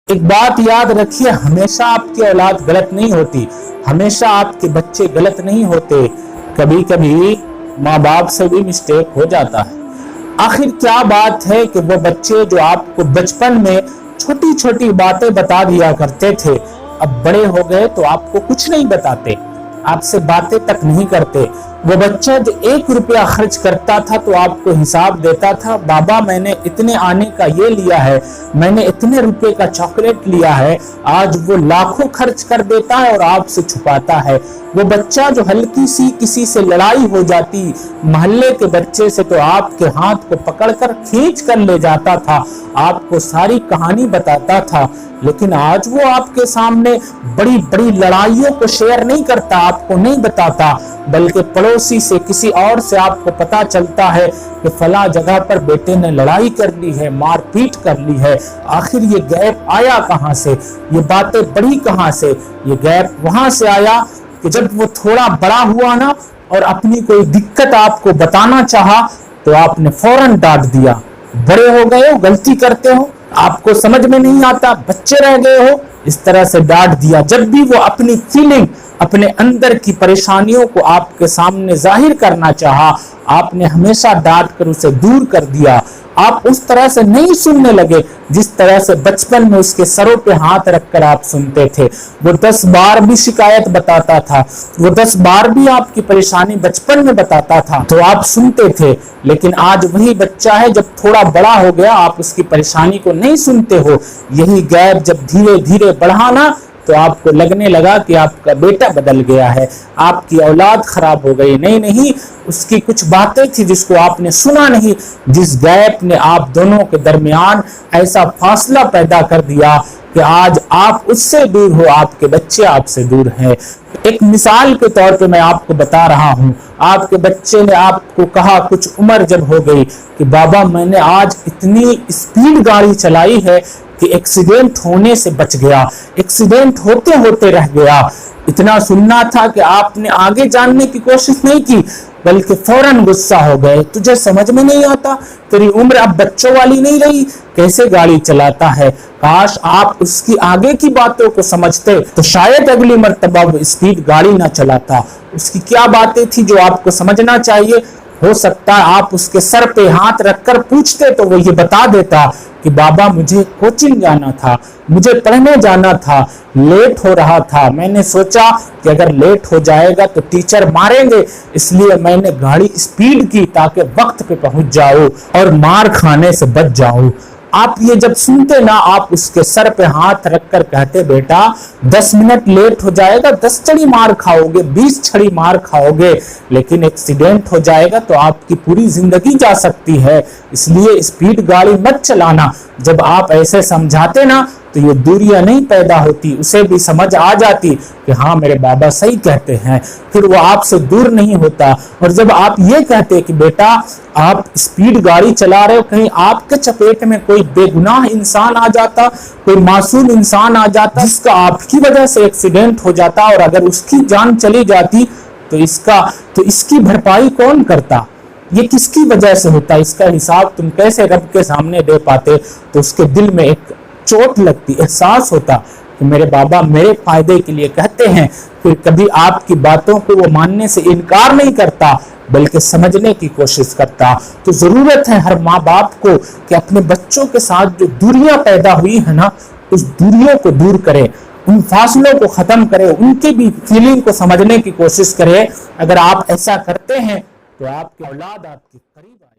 ایک بات یاد رکھیے، ہمیشہ آپ کی اولاد غلط نہیں ہوتی، ہمیشہ آپ کے بچے غلط نہیں ہوتے، کبھی کبھی ماں باپ سے بھی مسٹیک ہو جاتا ہے۔ آخر کیا بات ہے کہ وہ بچے جو آپ کو بچپن میں چھوٹی چھوٹی باتیں بتا دیا کرتے تھے، اب بڑے ہو گئے تو آپ کو کچھ نہیں بتاتے، آپ سے باتیں تک نہیں کرتے۔ وہ بچہ جو 1 روپیہ خرچ کرتا تھا تو آپ کو حساب دیتا تھا، بابا میں نے اتنے آنے کا یہ لیا ہے، میں نے اتنے روپے کا چاکلیٹ لیا ہے، آج وہ لاکھوں خرچ کر دیتا ہے اور آپ سے چھپاتا ہے۔ وہ بچہ جو ہلکی سی کسی سے لڑائی ہو جاتی محلے کے بچے سے تو آپ کے ہاتھ کو پکڑ کر کھینچ کر لے جاتا تھا، آپ کو ساری کہانی بتاتا تھا، لیکن آج وہ آپ کے سامنے بڑی بڑی لڑائیوں کو شیئر نہیں کرتا، آپ کو نہیں بتاتا، بلکہ پڑوسی سے کسی اور سے آپ کو پتا چلتا ہے کہ فلاں جگہ پر بیٹے نے لڑائی کر لی ہے، مار پیٹ کر لی ہے۔ آخر یہ گیپ آیا کہاں سے، یہ باتیں بڑھی کہاں سے؟ یہ گیپ وہاں سے آیا کہ جب وہ تھوڑا بڑا ہوا نا اور اپنی کوئی دقت آپ کو بتانا چاہا تو آپ نے فوراً ڈانٹ دیا۔ بڑے ہو گئے ہو، غلطی کرتے ہو، آپ کو سمجھ میں نہیں آتا، بچے رہ گئے ہو، اس طرح سے ڈانٹ دیا۔ جب بھی وہ اپنی فیلنگ، اپنے اندر کی پریشانیوں کو آپ کے سامنے ظاہر کرنا چاہا، آپ نے ہمیشہ ڈانٹ کر اسے دور کر دیا۔ آپ اس طرح سے نہیں سننے لگے جس طرح سے بچپن میں اس کے سروں پہ ہاتھ رکھ کر آپ سنتے تھے۔ وہ 10 بار بھی شکایت بتاتا تھا، وہ 10 بار بھی آپ کی پریشانی بچپن میں بتاتا تھا تو آپ سنتے تھے، لیکن آج وہی بچہ ہے، جب تھوڑا بڑا ہو گیا آپ اس کی پریشانی کو نہیں سنتے ہو۔ یہی گیپ جب دھیرے دھیرے بڑھا نا تو آپ کو لگنے لگا کہ آپ کا بیٹا بدل گیا ہے، آپ کی اولاد خراب ہو گئی۔ نہیں، اس کی کچھ باتیں تھی جس کو آپ نے سنا نہیں، جس گیپ نے آپ دونوں کے درمیان ایسا فاصلہ پیدا کر دیا کہ آج آپ اس سے دور ہو، آپ کے بچے آپ سے دور ہیں۔ ایک مثال کے طور پہ میں آپ کو بتا رہا ہوں، آپ کے بچے نے آپ کو کہا کچھ عمر جب ہو گئی کہ بابا میں نے آج اتنی اسپیڈ گاڑی چلائی ہے کہ ایکسیڈنٹ ہونے سے بچ گیا، ایکسیڈنٹ ہوتے ہوتے رہ گیا۔ اتنا سننا تھا کہ آپ نے آگے جاننے کی کوشش نہیں کی، بلکہ فوراً غصہ ہو گئے۔ تجھے سمجھ میں نہیں آتا، تیری عمر اب بچوں والی نہیں رہی، کیسے گاڑی چلاتا ہے؟ کاش آپ اس کی آگے کی باتوں کو سمجھتے تو شاید اگلی مرتبہ وہ اسپیڈ گاڑی نہ چلاتا۔ اس کی کیا باتیں تھی جو آپ کو سمجھنا چاہیے؟ ہو سکتا ہے آپ اس کے سر پہ ہاتھ رکھ کر پوچھتے تو وہ یہ بتا دیتا کہ بابا مجھے کوچنگ جانا تھا، مجھے پڑھنے جانا تھا، لیٹ ہو رہا تھا، میں نے سوچا کہ اگر لیٹ ہو جائے گا تو ٹیچر ماریں گے، اس لیے میں نے گاڑی اسپیڈ کی تاکہ وقت پہ پہنچ جاؤ اور مار کھانے سے بچ جاؤ۔ آپ یہ جب سنتے نا آپ اس کے سر پہ ہاتھ رکھ کر کہتے بیٹا 10 منٹ لیٹ ہو جائے گا 10 چھڑی مار کھاؤ گے، 20 چھڑی مار کھاؤ گے، لیکن ایکسیڈنٹ ہو جائے گا تو آپ کی پوری زندگی جا سکتی ہے، اس لیے اسپیڈ گاڑی مت چلانا۔ جب آپ ایسے سمجھاتے نا تو یہ دوریاں نہیں پیدا ہوتی، اسے بھی سمجھ آ جاتی کہ ہاں میرے بابا صحیح کہتے ہیں، پھر وہ آپ سے دور نہیں ہوتا۔ اور جب آپ یہ کہتے کہ بیٹا آپ اسپیڈ گاڑی چلا رہے ہو، کہیں آپ کے چپیٹ میں کوئی بے گناہ انسان آ جاتا، کوئی معصوم انسان آ جاتا جس کا آپ کی وجہ سے ایکسیڈنٹ ہو جاتا اور اگر اس کی جان چلی جاتی تو اس کی بھرپائی کون کرتا؟ یہ کس کی وجہ سے ہوتا؟ اس کا حساب تم کیسے رب کے سامنے دے پاتے؟ تو اس کے دل میں ایک چوٹ لگتی، احساس ہوتا کہ میرے بابا میرے فائدے کے لیے کہتے ہیں، پھر کبھی آپ کی باتوں کو وہ ماننے سے انکار نہیں کرتا بلکہ سمجھنے کی کوشش کرتا۔ تو ضرورت ہے ہر ماں باپ کو کہ اپنے بچوں کے ساتھ جو دوریاں پیدا ہوئی ہیں نا اس دوریوں کو دور کرے، ان فاصلوں کو ختم کرے، ان کی بھی فیلنگ کو سمجھنے کی کوشش کرے۔ اگر آپ ایسا کرتے ہیں تو آپ کی اولاد آپ کے قریب آئے۔